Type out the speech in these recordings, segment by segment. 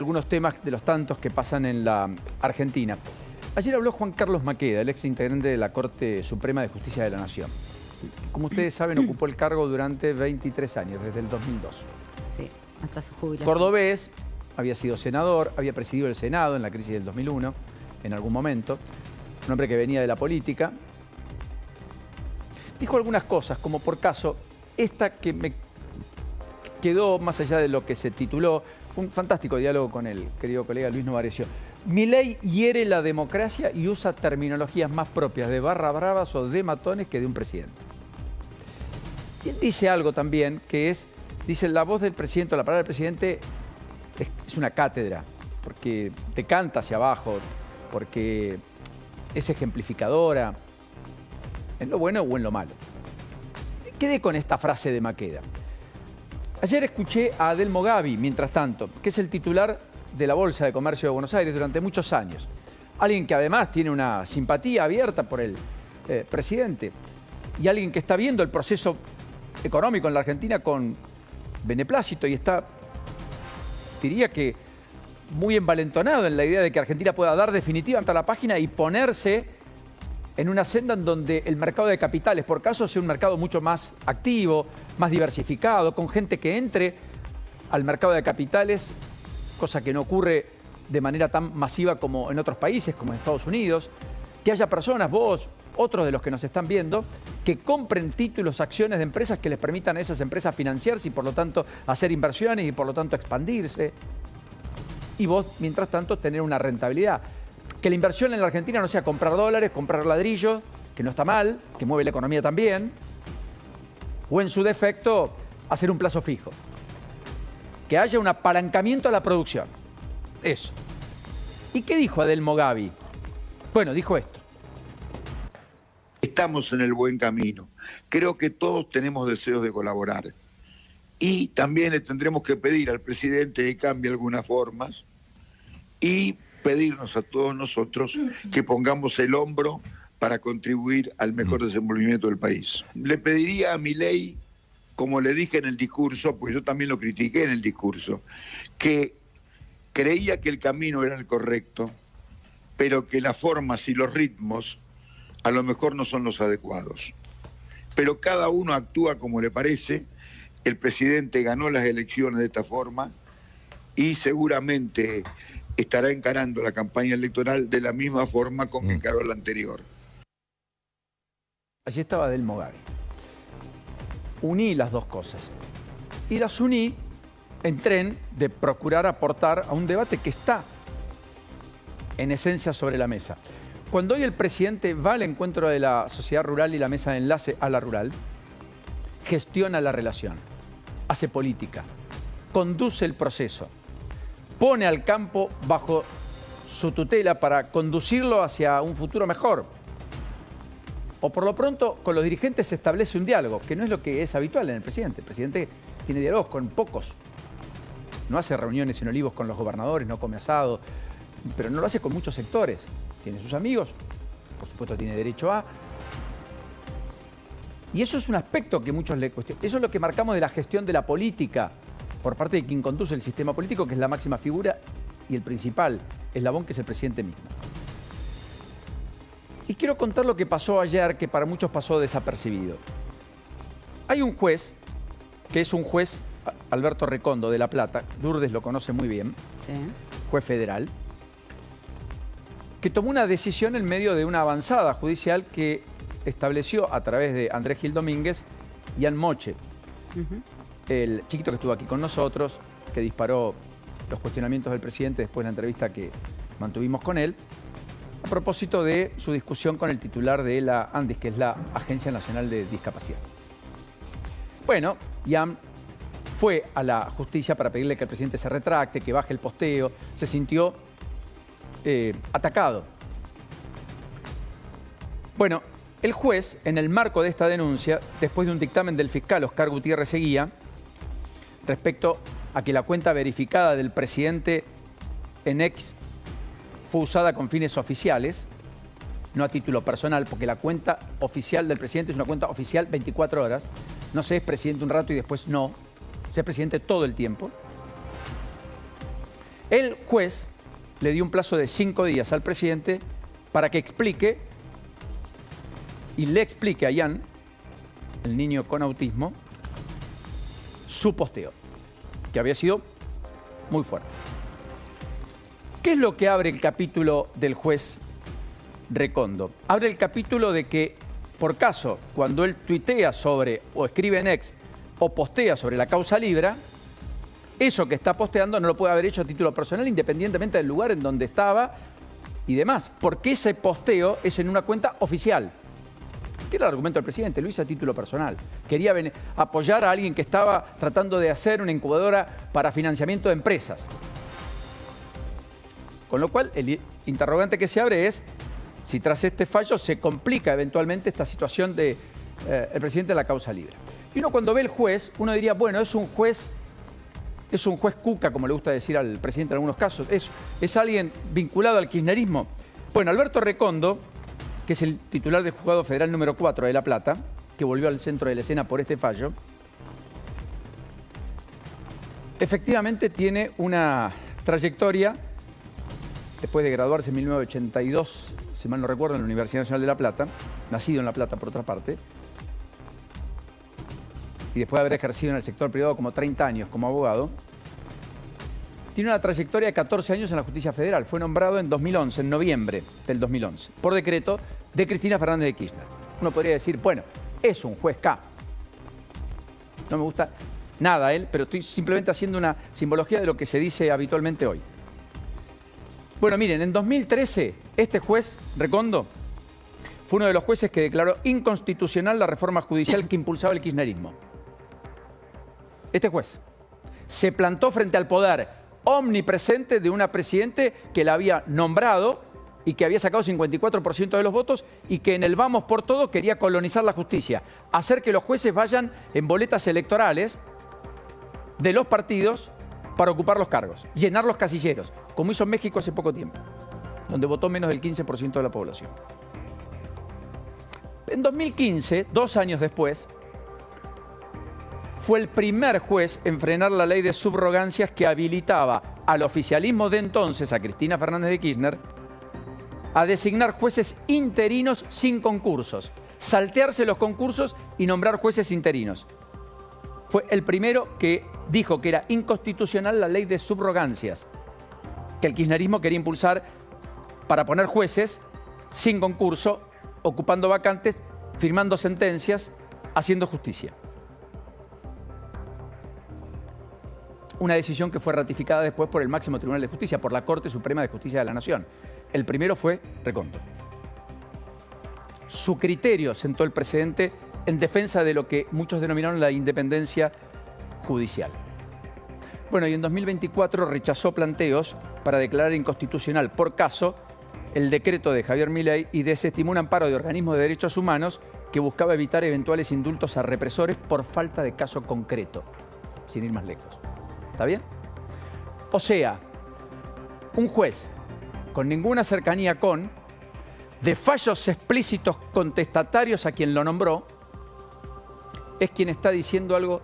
Algunos temas de los tantos que pasan en la Argentina. Ayer habló Juan Carlos Maqueda, el ex integrante de la Corte Suprema de Justicia de la Nación. Como ustedes saben, ocupó el cargo durante 23 años, desde el 2002. Sí, hasta su jubilación. Cordobés, había sido senador, había presidido el Senado en la crisis del 2001, en algún momento. Un hombre que venía de la política. Dijo algunas cosas, como por caso, esta que me quedó más allá de lo que se tituló. Fue un fantástico diálogo con el querido colega Luis Novarecio. Milei hiere la democracia y usa terminologías más propias de barra bravas o de matones que de un presidente. Y él dice algo también que es, dice, la voz del presidente o la palabra del presidente es una cátedra, porque te canta hacia abajo, porque es ejemplificadora, en lo bueno o en lo malo. Quedé con esta frase de Maqueda. Ayer escuché a Adelmo Gavi, mientras tanto, que es el titular de la Bolsa de Comercio de Buenos Aires durante muchos años. Alguien que además tiene una simpatía abierta por el presidente y alguien que está viendo el proceso económico en la Argentina con beneplácito y está, diría que, muy envalentonado en la idea de que Argentina pueda dar definitivamente a la página y ponerse en una senda en donde el mercado de capitales, por caso, sea un mercado mucho más activo, más diversificado, con gente que entre al mercado de capitales, cosa que no ocurre de manera tan masiva como en otros países, como en Estados Unidos, que haya personas, vos, otros de los que nos están viendo, que compren títulos, acciones de empresas que les permitan a esas empresas financiarse y por lo tanto hacer inversiones y por lo tanto expandirse. Y vos, mientras tanto, tener una rentabilidad. Que la inversión en la Argentina no sea comprar dólares, comprar ladrillos, que no está mal, que mueve la economía también, o en su defecto, hacer un plazo fijo. Que haya un apalancamiento a la producción. Eso. ¿Y qué dijo Adelmo Gavi? Bueno, dijo esto. Estamos en el buen camino. Creo que todos tenemos deseos de colaborar. Y también le tendremos que pedir al presidente que cambie algunas formas y pedirnos a todos nosotros que pongamos el hombro para contribuir al mejor desenvolvimiento del país. Le pediría a Milei, como le dije en el discurso, pues yo también lo critiqué en el discurso, que creía que el camino era el correcto, pero que las formas y los ritmos a lo mejor no son los adecuados. Pero cada uno actúa como le parece. El presidente ganó las elecciones de esta forma y seguramente estará encarando la campaña electoral de la misma forma con que encaró la anterior. Allí estaba Adelmo Gavi. Uní las dos cosas. Y las uní en tren de procurar aportar a un debate que está en esencia sobre la mesa. Cuando hoy el presidente va al encuentro de la sociedad rural y la mesa de enlace a la rural, gestiona la relación, hace política, conduce el proceso, pone al campo bajo su tutela para conducirlo hacia un futuro mejor. O por lo pronto, con los dirigentes se establece un diálogo, que no es lo que es habitual en el presidente. El presidente tiene diálogos con pocos. No hace reuniones en Olivos con los gobernadores, no come asado, pero no lo hace con muchos sectores. Tiene sus amigos, por supuesto tiene derecho a... Y eso es un aspecto que muchos le cuestionan. Eso es lo que marcamos de la gestión de la política por parte de quien conduce el sistema político, que es la máxima figura y el principal eslabón, que es el presidente mismo. Y quiero contar lo que pasó ayer, que para muchos pasó desapercibido. Hay un juez, que es un juez, Alberto Recondo, de La Plata, Lourdes lo conoce muy bien, Sí. Juez federal, que tomó una decisión en medio de una avanzada judicial que estableció a través de Andrés Gil Domínguez y Ian Moche, el chiquito que estuvo aquí con nosotros, que disparó los cuestionamientos del presidente después de la entrevista que mantuvimos con él, a propósito de su discusión con el titular de la ANDIS, que es la Agencia Nacional de Discapacidad. Bueno, Ian fue a la justicia para pedirle que el presidente se retracte, que baje el posteo, se sintió atacado. Bueno, el juez, en el marco de esta denuncia, después de un dictamen del fiscal Oscar Gutiérrez Eguía, respecto a que la cuenta verificada del presidente en X fue usada con fines oficiales, no a título personal, porque la cuenta oficial del presidente es una cuenta oficial 24 horas, no se es presidente un rato y después no, se es presidente todo el tiempo. El juez le dio un plazo de 5 días al presidente para que explique y le explique a Ian, el niño con autismo, su posteo, que había sido muy fuerte. ¿Qué es lo que abre el capítulo del juez Recondo? Abre el capítulo de que, por caso, cuando él tuitea sobre, o escribe en X, o postea sobre la causa Libra, eso que está posteando no lo puede haber hecho a título personal, independientemente del lugar en donde estaba y demás, porque ese posteo es en una cuenta oficial. ¿Qué era el argumento del presidente? Lo hizo a título personal. Quería apoyar a alguien que estaba tratando de hacer una incubadora para financiamiento de empresas. Con lo cual, el interrogante que se abre es si tras este fallo se complica eventualmente esta situación del presidente de la causa Libra. Y uno cuando ve el juez, uno diría, bueno, es un juez cuca, como le gusta decir al presidente en algunos casos. Es alguien vinculado al kirchnerismo. Bueno, Alberto Recondo, que es el titular del Juzgado Federal número 4 de La Plata, que volvió al centro de la escena por este fallo, efectivamente tiene una trayectoria, después de graduarse en 1982, si mal no recuerdo, en la Universidad Nacional de La Plata, nacido en La Plata por otra parte, y después de haber ejercido en el sector privado como 30 años como abogado, tiene una trayectoria de 14 años en la Justicia Federal. Fue nombrado en 2011, en noviembre del 2011, por decreto de Cristina Fernández de Kirchner. Uno podría decir, bueno, es un juez K. No me gusta nada él, pero estoy simplemente haciendo una simbología de lo que se dice habitualmente hoy. Bueno, miren, en 2013, este juez, Recondo, fue uno de los jueces que declaró inconstitucional la reforma judicial que impulsaba el kirchnerismo. Este juez se plantó frente al poder omnipresente de una presidente que la había nombrado y que había sacado 54% de los votos y que en el vamos por todo quería colonizar la justicia, hacer que los jueces vayan en boletas electorales de los partidos para ocupar los cargos, llenar los casilleros, como hizo México hace poco tiempo, donde votó menos del 15% de la población. En 2015, 2 años después, fue el primer juez en frenar la ley de subrogancias que habilitaba al oficialismo de entonces, a Cristina Fernández de Kirchner, a designar jueces interinos sin concursos, saltearse los concursos y nombrar jueces interinos. Fue el primero que dijo que era inconstitucional la ley de subrogancias, que el kirchnerismo quería impulsar para poner jueces sin concurso, ocupando vacantes, firmando sentencias, haciendo justicia. Una decisión que fue ratificada después por el máximo Tribunal de Justicia, por la Corte Suprema de Justicia de la Nación. El primero fue Recondo. Su criterio sentó el precedente en defensa de lo que muchos denominaron la independencia judicial. Bueno, y en 2024 rechazó planteos para declarar inconstitucional por caso el decreto de Javier Milei y desestimó un amparo de organismos de derechos humanos que buscaba evitar eventuales indultos a represores por falta de caso concreto, sin ir más lejos. ¿Está bien? O sea, un juez con ninguna cercanía con, de fallos explícitos contestatarios a quien lo nombró, es quien está diciendo algo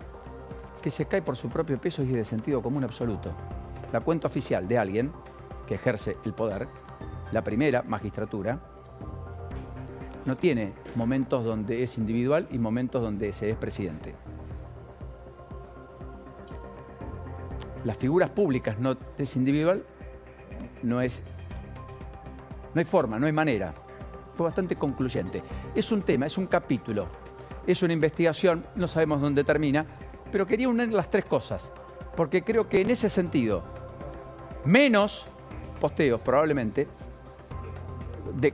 que se cae por su propio peso y de sentido común absoluto. La cuenta oficial de alguien que ejerce el poder, la primera magistratura, no tiene momentos donde es individual y momentos donde se es presidente. Las figuras públicas no es individual, no hay forma, no hay manera. Fue bastante concluyente. Es un tema, es un capítulo, es una investigación, no sabemos dónde termina, pero quería unir las tres cosas, porque creo que en ese sentido, menos posteos probablemente,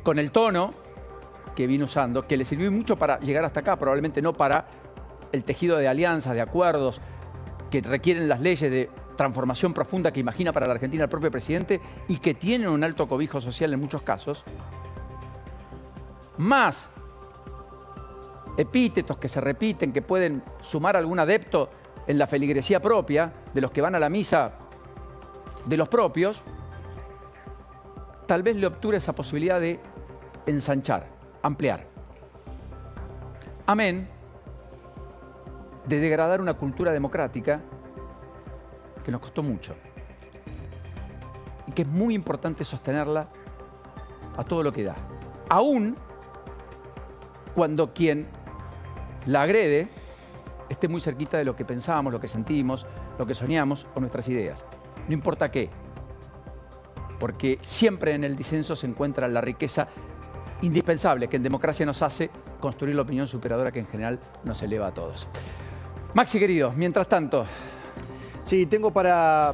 con el tono que vino usando, que le sirvió mucho para llegar hasta acá, probablemente no para el tejido de alianzas, de acuerdos que requieren las leyes de transformación profunda que imagina para la Argentina el propio presidente y que tienen un alto cobijo social en muchos casos, más epítetos que se repiten, que pueden sumar algún adepto en la feligresía propia, de los que van a la misa de los propios, tal vez le obture esa posibilidad de ensanchar, ampliar. Amén de degradar una cultura democrática que nos costó mucho. y que es muy importante sostenerla a todo lo que da. Aún cuando quien la agrede esté muy cerquita de lo que pensábamos, lo que sentimos, lo que soñamos o nuestras ideas. No importa qué, porque siempre en el disenso se encuentra la riqueza indispensable que en democracia nos hace construir la opinión superadora que en general nos eleva a todos. Maxi, querido, mientras tanto... Sí, tengo para